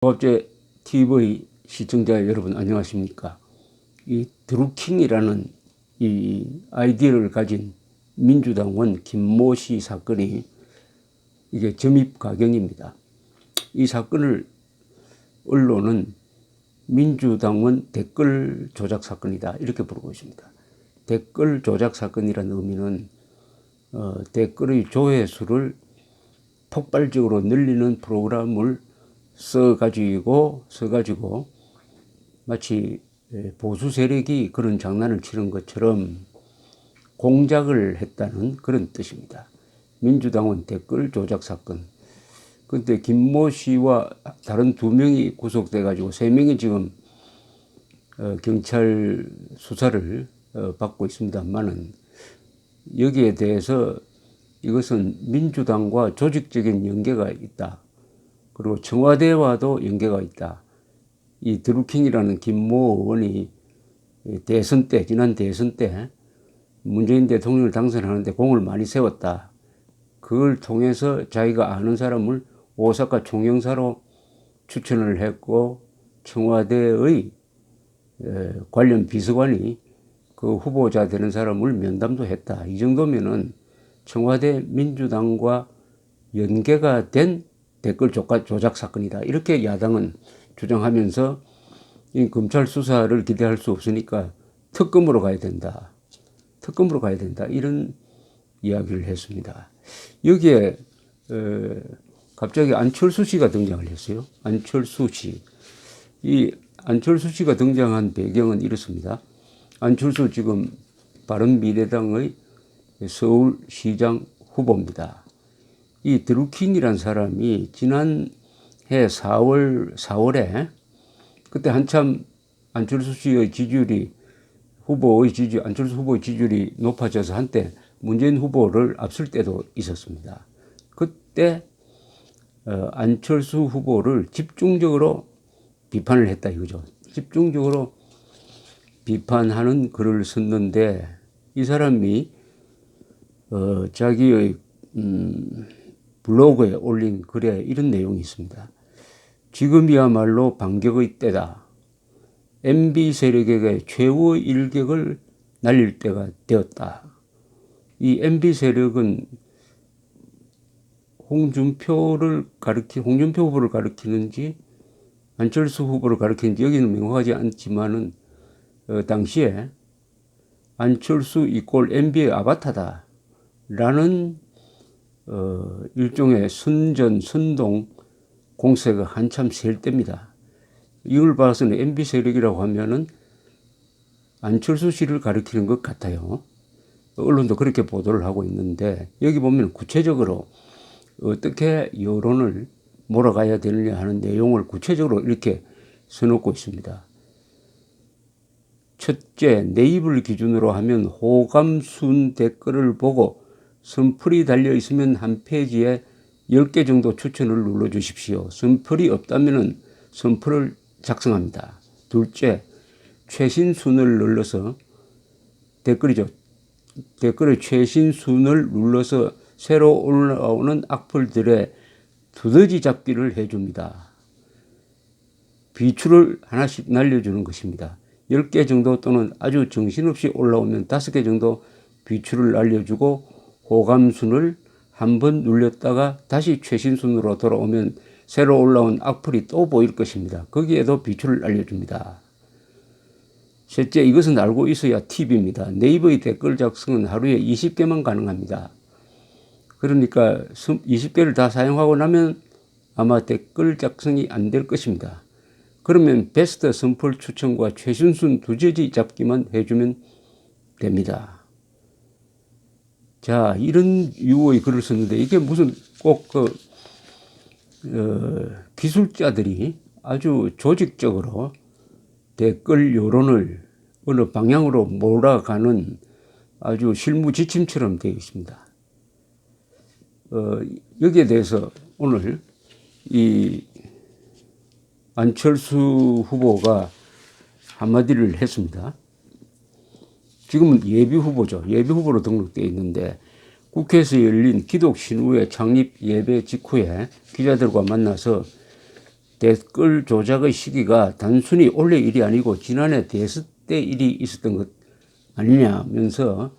어제 TV 시청자 여러분 안녕하십니까? 이 드루킹이라는 이 아이디어를 가진 민주당원 김모 씨 사건이 이게 점입가경입니다. 이 사건을 언론은 민주당원 댓글 조작 사건이다 이렇게 부르고 있습니다. 댓글 조작 사건이라는 의미는 댓글의 조회수를 폭발적으로 늘리는 프로그램을 써가지고 마치 보수 세력이 그런 장난을 치는 것처럼 공작을 했다는 그런 뜻입니다. 민주당원 댓글 조작 사건. 그런데 김모 씨와 다른 2명이 구속돼 가지고 3명이 지금 경찰 수사를 받고 있습니다만은 여기에 대해서 이것은 민주당과 조직적인 연계가 있다. 그리고 청와대와도 연계가 있다. 이 드루킹이라는 김모 의원이 대선 때, 지난 대선 때 문재인 대통령을 당선하는데 공을 많이 세웠다. 그걸 통해서 자기가 아는 사람을 오사카 총영사로 추천을 했고 청와대의 관련 비서관이 그 후보자 되는 사람을 면담도 했다. 이 정도면은 청와대 민주당과 연계가 된 댓글 조작 사건이다. 이렇게 야당은 주장하면서 이 검찰 수사를 기대할 수 없으니까 특검으로 가야 된다. 특검으로 가야 된다. 이런 이야기를 했습니다. 여기에 갑자기 안철수 씨가 등장을 했어요. 안철수 씨. 이 안철수 씨가 등장한 배경은 이렇습니다. 안철수 지금 바른미래당의 서울시장 후보입니다. 이 드루킹이란 사람이 지난해 4월에 그때 한참 안철수 씨의 지지율이 안철수 후보의 지지율이 높아져서 한때 문재인 후보를 앞설 때도 있었습니다. 그때 안철수 후보를 집중적으로 비판을 했다 이거죠. 집중적으로 비판하는 글을 썼는데 이 사람이 자기의 블로그에 올린 글에 이런 내용이 있습니다. 지금이야말로 반격의 때다. MB 세력에게 최후의 일격을 날릴 때가 되었다. 이 MB 세력은 홍준표 후보를 가리키는지 안철수 후보를 가리키는지 여기는 명확하지 않지만은 당시에 안철수 이꼴 MB의 아바타다 라는 일종의 선동 공세가 한참 셀 때입니다. 이걸 봐서는 MB 세력이라고 하면은 안철수 씨를 가리키는 것 같아요. 언론도 그렇게 보도를 하고 있는데 여기 보면 구체적으로 어떻게 여론을 몰아가야 되느냐 하는 내용을 구체적으로 이렇게 써놓고 있습니다. 첫째, 네이버를 기준으로 하면 호감순 댓글을 보고 선플이 달려 있으면 한 페이지에 10개 정도 추천을 눌러주십시오. 선플이 없다면 선플을 작성합니다. 둘째, 최신 순을 눌러서 댓글의 최신 순을 눌러서 새로 올라오는 악플들의 두더지 잡기를 해줍니다. 비추를 하나씩 날려주는 것입니다. 10개 정도 또는 아주 정신없이 올라오면 5개 정도 비추를 날려주고 호감순을 한번 눌렸다가 다시 최신순으로 돌아오면 새로 올라온 악플이 또 보일 것입니다. 거기에도 비추를 날려줍니다. 셋째, 이것은 알고 있어야 팁입니다. 네이버의 댓글 작성은 하루에 20개만 가능합니다. 그러니까 20개를 다 사용하고 나면 아마 댓글 작성이 안 될 것입니다. 그러면 베스트 선플 추천과 최신순 두더지 잡기만 해주면 됩니다. 자, 이런 유의 글을 썼는데 이게 무슨 꼭 기술자들이 아주 조직적으로 댓글 여론을 어느 방향으로 몰아가는 아주 실무 지침처럼 되어 있습니다. 여기에 대해서 오늘 이 안철수 후보가 한마디를 했습니다. 지금은 예비후보죠. 예비후보로 등록되어 있는데 국회에서 열린 기독신우회 창립 예배 직후에 기자들과 만나서 댓글 조작의 시기가 단순히 올해 일이 아니고 지난해 대선 때 일이 있었던 것 아니냐면서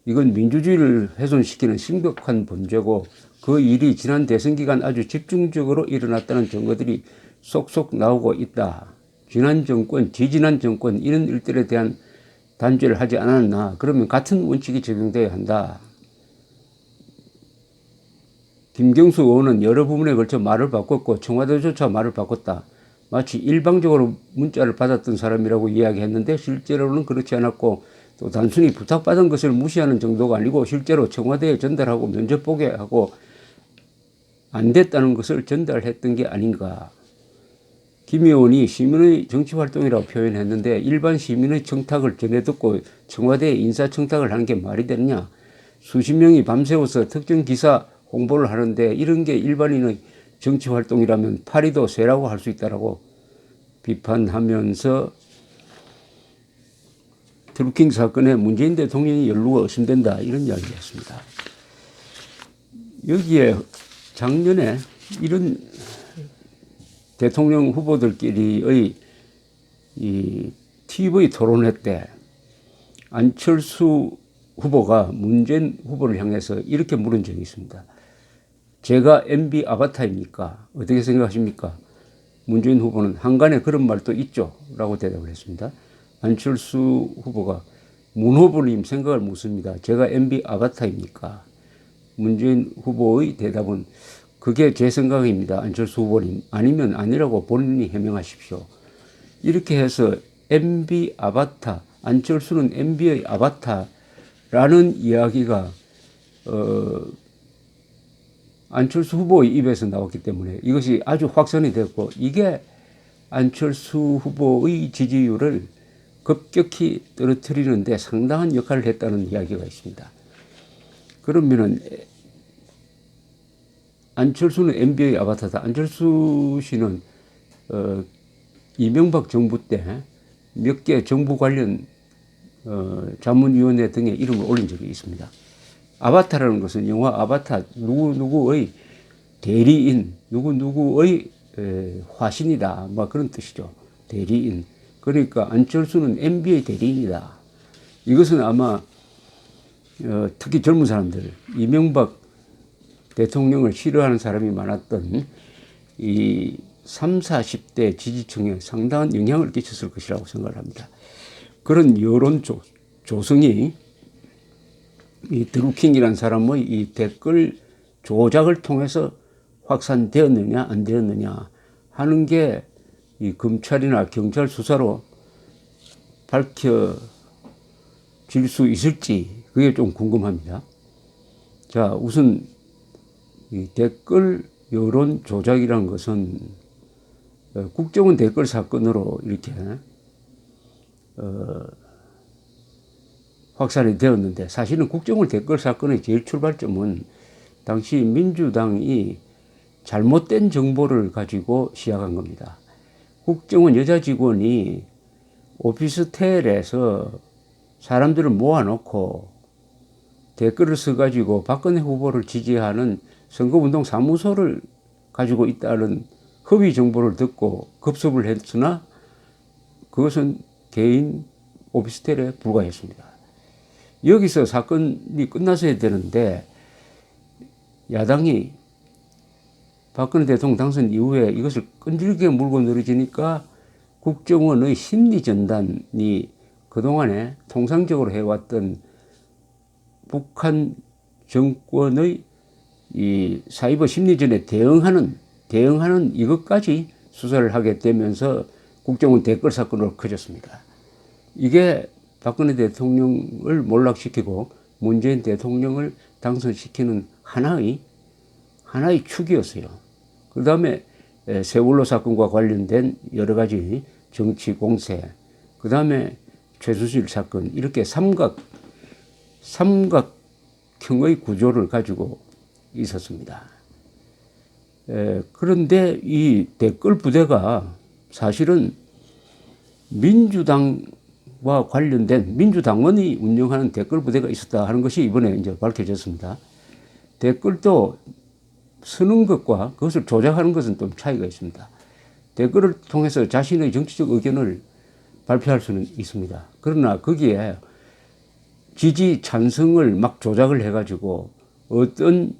이건 민주주의를 훼손시키는 심각한 범죄고 그 일이 지난 대선 기간 아주 집중적으로 일어났다는 증거들이 쏙쏙 나오고 있다. 지난 정권, 지지난 정권 이런 일들에 대한 단죄를 하지 않았나. 그러면 같은 원칙이 적용돼야 한다. 김경수 의원은 여러 부분에 걸쳐 말을 바꿨고 청와대조차 말을 바꿨다. 마치 일방적으로 문자를 받았던 사람이라고 이야기했는데 실제로는 그렇지 않았고 또 단순히 부탁받은 것을 무시하는 정도가 아니고 실제로 청와대에 전달하고 면접 보게 하고 안 됐다는 것을 전달했던 게 아닌가. 김 의원이 시민의 정치활동이라고 표현했는데 일반 시민의 청탁을 전해 듣고 청와대에 인사청탁을 하는 게 말이 되느냐. 수십 명이 밤새워서 특정 기사 홍보를 하는데 이런 게 일반인의 정치활동이라면 파리도 새라고 할 수 있다라고 비판하면서 트루킹 사건에 문재인 대통령이 연루가 의심된다 이런 이야기를 했습니다. 여기에 작년에 이런 대통령 후보들끼리의 이 TV 토론회 때 안철수 후보가 문재인 후보를 향해서 이렇게 물은 적이 있습니다. 제가 MB 아바타입니까? 어떻게 생각하십니까? 문재인 후보는 한간에 그런 말도 있죠 라고 대답을 했습니다. 안철수 후보가 문 후보님 생각을 묻습니다. 제가 MB 아바타입니까? 문재인 후보의 대답은 그게 제 생각입니다. 안철수 후보님. 아니면 아니라고 본인이 해명하십시오. 이렇게 해서 MB 아바타, 안철수는 MB의 아바타라는 이야기가 안철수 후보의 입에서 나왔기 때문에 이것이 아주 확산이 됐고 이게 안철수 후보의 지지율을 급격히 떨어뜨리는 데 상당한 역할을 했다는 이야기가 있습니다. 그러면은 안철수는 MB의 아바타다. 안철수 씨는 이명박 정부 때 몇 개 정부 관련 자문위원회 등에 이름을 올린 적이 있습니다. 아바타라는 것은 영화 아바타 누구누구의 대리인, 누구누구의 화신이다. 뭐 그런 뜻이죠. 대리인. 그러니까 안철수는 MB의 대리인이다. 이것은 아마 특히 젊은 사람들, 이명박 대통령을 싫어하는 사람이 많았던 이 30, 40대 지지층에 상당한 영향을 끼쳤을 것이라고 생각을 합니다. 그런 여론 조성이 이 드루킹이라는 사람의 이 댓글 조작을 통해서 확산되었느냐 안 되었느냐 하는 게 이 검찰이나 경찰 수사로 밝혀질 수 있을지 그게 좀 궁금합니다. 자, 우선 이 댓글 여론 조작이라는 것은 국정원 댓글 사건으로 이렇게 확산이 되었는데 사실은 국정원 댓글 사건의 제일 출발점은 당시 민주당이 잘못된 정보를 가지고 시작한 겁니다. 국정원 여자 직원이 오피스텔에서 사람들을 모아놓고 댓글을 써가지고 박근혜 후보를 지지하는 선거운동 사무소를 가지고 있다는 허위 정보를 듣고 급습을 했으나 그것은 개인 오피스텔에 불과했습니다. 여기서 사건이 끝났어야 되는데 야당이 박근혜 대통령 당선 이후에 이것을 끈질기게 물고 늘어지니까 국정원의 심리전단이 그동안에 통상적으로 해왔던 북한 정권의 이 사이버 심리전에 대응하는 이것까지 수사를 하게 되면서 국정원 댓글 사건으로 커졌습니다. 이게 박근혜 대통령을 몰락시키고 문재인 대통령을 당선시키는 하나의 축이었어요. 그 다음에 세월호 사건과 관련된 여러 가지 정치 공세, 그 다음에 최순실 사건, 이렇게 삼각형의 구조를 가지고 있었습니다. 그런데 이 댓글 부대가 사실은 민주당과 관련된 민주당원이 운영하는 댓글 부대가 있었다 하는 것이 이번에 이제 밝혀졌습니다. 댓글도 쓰는 것과 그것을 조작하는 것은 좀 차이가 있습니다. 댓글을 통해서 자신의 정치적 의견을 발표할 수는 있습니다. 그러나 거기에 지지 찬성을 막 조작을 해가지고 어떤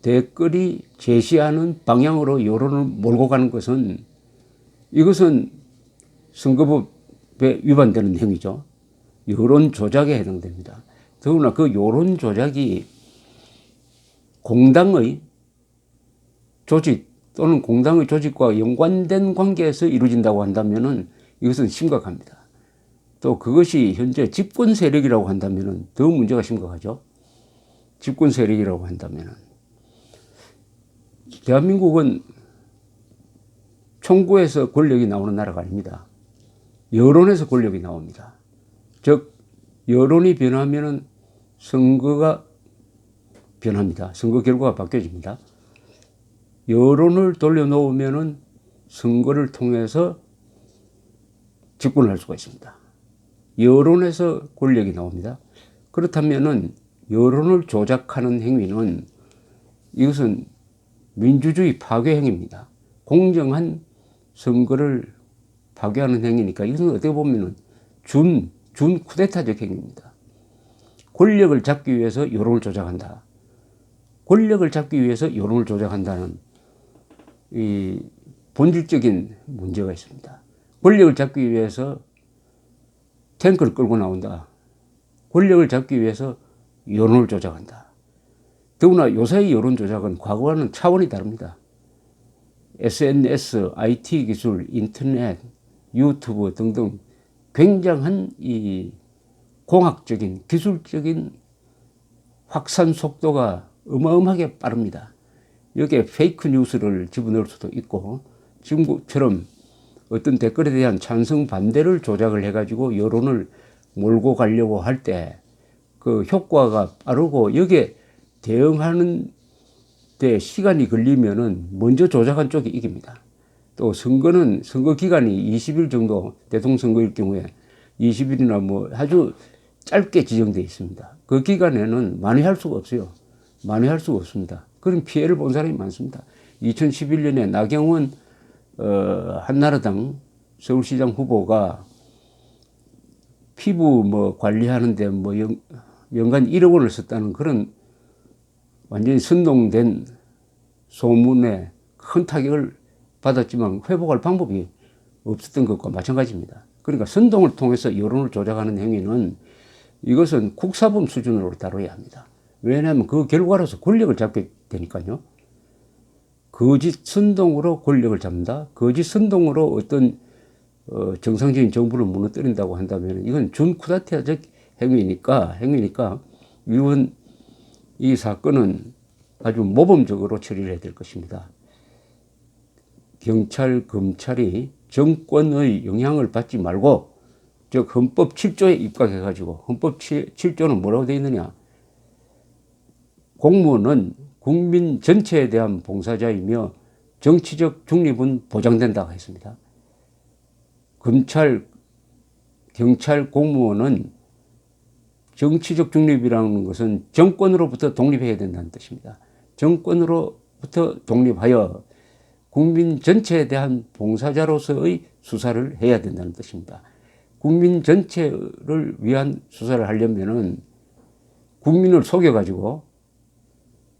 댓글이 제시하는 방향으로 여론을 몰고 가는 것은 이것은 선거법에 위반되는 행위죠. 여론 조작에 해당됩니다. 더구나 그 여론 조작이 공당의 조직 또는 공당의 조직과 연관된 관계에서 이루어진다고 한다면 이것은 심각합니다. 또 그것이 현재 집권 세력이라고 한다면 더 문제가 심각하죠. 집권 세력이라고 한다면 대한민국은 총구에서 권력이 나오는 나라가 아닙니다. 여론에서 권력이 나옵니다. 즉 여론이 변하면 선거가 변합니다. 선거 결과가 바뀌어집니다. 여론을 돌려놓으면 선거를 통해서 집권을 할 수가 있습니다. 여론에서 권력이 나옵니다. 그렇다면 여론을 조작하는 행위는 이것은 민주주의 파괴 행위입니다. 공정한 선거를 파괴하는 행위니까 이것은 어떻게 보면 준 쿠데타적 행위입니다. 권력을 잡기 위해서 여론을 조작한다. 권력을 잡기 위해서 여론을 조작한다는 이 본질적인 문제가 있습니다. 권력을 잡기 위해서 탱크를 끌고 나온다. 권력을 잡기 위해서 여론을 조작한다. 더구나 요새의 여론 조작은 과거와는 차원이 다릅니다. SNS, IT 기술, 인터넷, 유튜브 등등 굉장한 이 공학적인 기술적인 확산 속도가 어마어마하게 빠릅니다. 여기에 페이크 뉴스를 집어넣을 수도 있고 지금처럼 어떤 댓글에 대한 찬성 반대를 조작을 해가지고 여론을 몰고 가려고 할 때 그 효과가 빠르고 여기에 대응하는 데 시간이 걸리면은 먼저 조작한 쪽이 이깁니다. 또 선거는 선거 기간이 20일 정도 대통령 선거일 경우에 20일이나 뭐 아주 짧게 지정되어 있습니다. 그 기간에는 많이 할 수가 없어요. 많이 할 수가 없습니다. 그런 피해를 본 사람이 많습니다. 2011년에 나경원 한나라당 서울시장 후보가 피부 뭐 관리하는데 뭐 연간 1억 원을 썼다는 그런 완전히 선동된 소문에 큰 타격을 받았지만 회복할 방법이 없었던 것과 마찬가지입니다. 그러니까 선동을 통해서 여론을 조작하는 행위는 이것은 국사범 수준으로 다뤄야 합니다. 왜냐하면 그 결과로서 권력을 잡게 되니까요. 거짓 선동으로 권력을 잡는다. 거짓 선동으로 어떤 정상적인 정부를 무너뜨린다고 한다면 이건 준쿠데타적 행위니까 이번 이 사건은 아주 모범적으로 처리를 해야 될 것입니다. 경찰, 검찰이 정권의 영향을 받지 말고 즉 헌법 7조에 입각해가지고 헌법 7조는 뭐라고 되어 있느냐. 공무원은 국민 전체에 대한 봉사자이며 정치적 중립은 보장된다고 했습니다. 검찰, 경찰, 공무원은 정치적 중립이라는 것은 정권으로부터 독립해야 된다는 뜻입니다. 정권으로부터 독립하여 국민 전체에 대한 봉사자로서의 수사를 해야 된다는 뜻입니다. 국민 전체를 위한 수사를 하려면은 국민을 속여가지고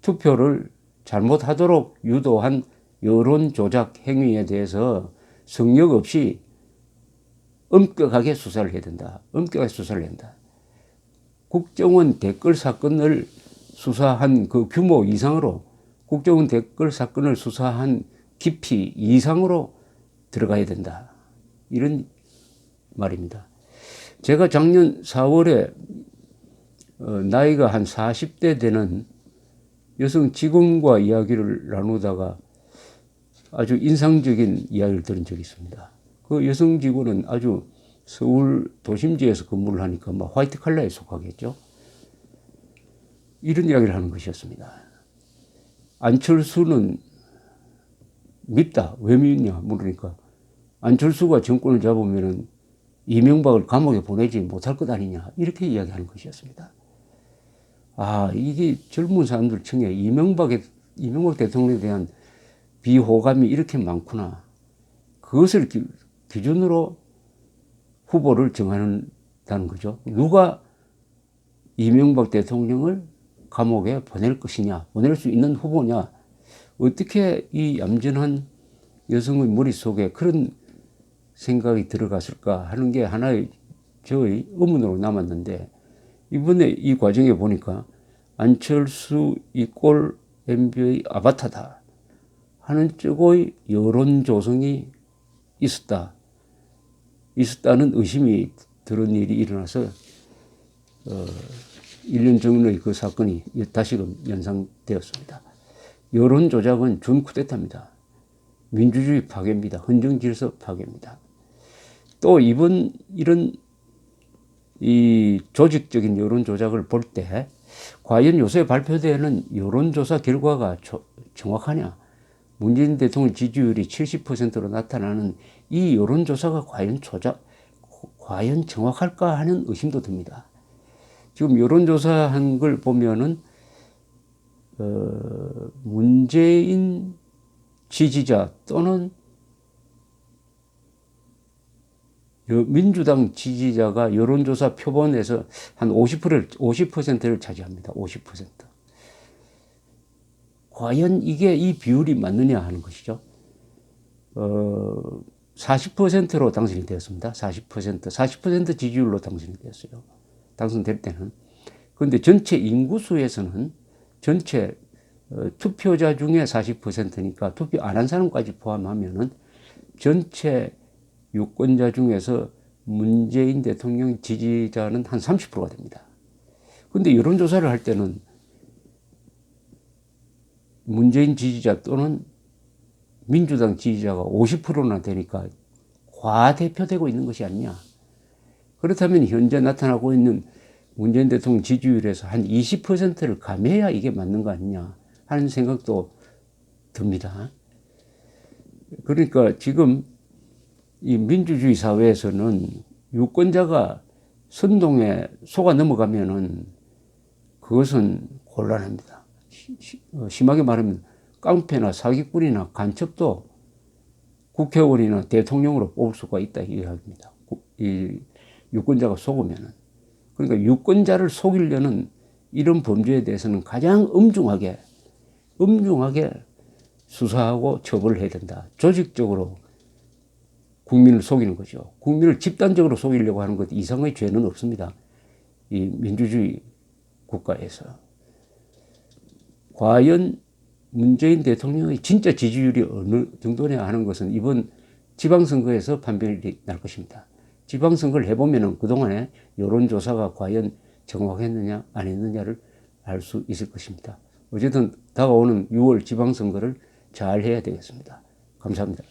투표를 잘못하도록 유도한 여론 조작 행위에 대해서 성역 없이 엄격하게 수사를 해야 된다. 엄격하게 수사를 해야 된다. 국정원 댓글 사건을 수사한 그 규모 이상으로 국정원 댓글 사건을 수사한 깊이 이상으로 들어가야 된다. 이런 말입니다. 제가 작년 4월에 나이가 한 40대 되는 여성 직원과 이야기를 나누다가 아주 인상적인 이야기를 들은 적이 있습니다. 그 여성 직원은 아주 서울 도심지에서 근무를 하니까 막 화이트 칼라에 속하겠죠. 이런 이야기를 하는 것이었습니다. 안철수는 밉다. 왜 밉냐 물으니까 안철수가 정권을 잡으면 이명박을 감옥에 보내지 못할 것 아니냐 이렇게 이야기하는 것이었습니다. 아, 이게 젊은 사람들 층에 이명박 대통령에 대한 비호감이 이렇게 많구나. 그것을 기준으로 후보를 정한다는 거죠. 누가 이명박 대통령을 감옥에 보낼 것이냐, 보낼 수 있는 후보냐, 어떻게 이 얌전한 여성의 머릿속에 그런 생각이 들어갔을까 하는 게 하나의 저의 의문으로 남았는데, 이번에 이 과정에 보니까 안철수 이 꼴 MB의 아바타다 하는 쪽의 여론 조성이 있었다는 의심이 드는 일이 일어나서 1년 전의 그 사건이 다시금 연상되었습니다. 여론 조작은 준 쿠데타입니다. 민주주의 파괴입니다. 헌정 질서 파괴입니다. 또 이런 이 조직적인 여론 조작을 볼 때 과연 요새 발표되는 여론조사 결과가 정확하냐? 문재인 대통령 지지율이 70%로 나타나는 이 여론조사가 과연 정확할까 하는 의심도 듭니다. 지금 여론조사한 걸 보면은 문재인 지지자 또는 민주당 지지자가 여론조사 표본에서 한 50%를 차지합니다. 50%. 과연 이 비율이 맞느냐 하는 것이죠. 40%로 당선이 되었습니다. 40% 지지율로 당선이 되었어요. 당선될 때는. 그런데 전체 인구수에서는 전체 투표자 중에 40%니까 투표 안 한 사람까지 포함하면은 전체 유권자 중에서 문재인 대통령 지지자는 한 30%가 됩니다. 그런데 여론조사를 할 때는 문재인 지지자 또는 민주당 지지자가 50%나 되니까 과대표되고 있는 것이 아니냐. 그렇다면 현재 나타나고 있는 문재인 대통령 지지율에서 한 20%를 감해야 이게 맞는 거 아니냐 하는 생각도 듭니다. 그러니까 지금 이 민주주의 사회에서는 유권자가 선동에 속아 넘어가면은 그것은 곤란합니다. 심하게 말하면 깡패나 사기꾼이나 간첩도 국회의원이나 대통령으로 뽑을 수가 있다 이 이야기입니다. 이 유권자가 속으면은. 그러니까 유권자를 속이려는 이런 범죄에 대해서는 가장 엄중하게 수사하고 처벌을 해야 된다. 조직적으로 국민을 속이는 거죠. 국민을 집단적으로 속이려고 하는 것 이상의 죄는 없습니다. 이 민주주의 국가에서. 과연 문재인 대통령의 진짜 지지율이 어느 정도냐 하는 것은 이번 지방선거에서 판별이 날 것입니다. 지방선거를 해보면 그동안에 여론조사가 과연 정확했느냐 안 했느냐를 알 수 있을 것입니다. 어쨌든 다가오는 6월 지방선거를 잘 해야 되겠습니다. 감사합니다.